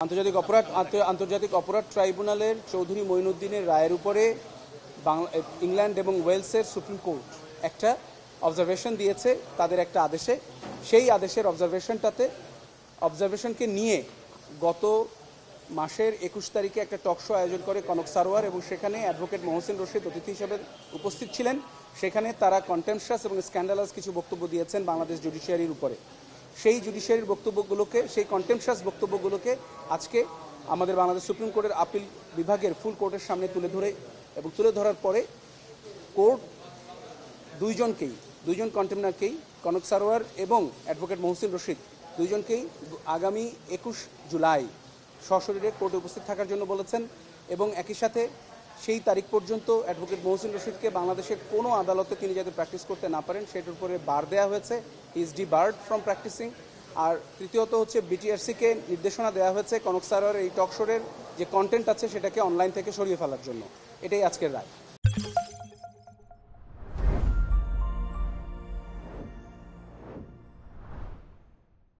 আন্তর্জাতিক অপরাধ ট্রাইব্যুনালের চৌধুরী মঈনুদ্দিনের রায়ের উপরে ইংল্যান্ড এবং ওয়েলসের সুপ্রিম কোর্ট একটা অবজারভেশন দিয়েছে তাদের একটা আদেশে। সেই আদেশের অবজারভেশনকে নিয়ে গত মাসের 21 তারিখে একটা টক শো আয়োজন করে কনক সারোয়ার, এবং সেখানে অ্যাডভোকেট মহসিন রশিদ অতিথি হিসেবে উপস্থিত ছিলেন। সেখানে তারা কন্টেম্পশাস এবং স্ক্যান্ডালাস কিছু বক্তব্য দিয়েছেন বাংলাদেশ জুডিশিয়ারির উপরে। সেই জুডিশিয়ারির বক্তব্যগুলোকে, সেই কন্টেম্পশাস বক্তব্যগুলোকে আজকে আমাদের বাংলাদেশ সুপ্রিম কোর্টের আপিল বিভাগের ফুল কোর্টের সামনে তুলে ধরার পরে কোর্ট দুইজন কন্টেমনারকেই, কনক সারোয়ার এবং অ্যাডভোকেট মহসিন রশিদ দুইজনকেই আগামী 21 জুলাই সশরীরে কোর্টে উপস্থিত থাকার জন্য বলেছেন। এবং একই সাথে সেই তারিখ পর্যন্ত অ্যাডভোকেট মহসিন রশিদকে বাংলাদেশের কোনো আদালতে তিনি যাতে প্র্যাকটিস করতে না পারেন সেটার উপরে বার দেওয়া হয়েছে, হি ইজ ডিবার্ড ফ্রম প্র্যাকটিসিং। আর তৃতীয়ত হচ্ছে বিটিআরসিকে নির্দেশনা দেওয়া হয়েছে কনক সারোয়ারের এই টক শোর যে কন্টেন্ট আছে সেটাকে অনলাইন থেকে সরিয়ে ফেলার জন্য। এটাই আজকের রায়।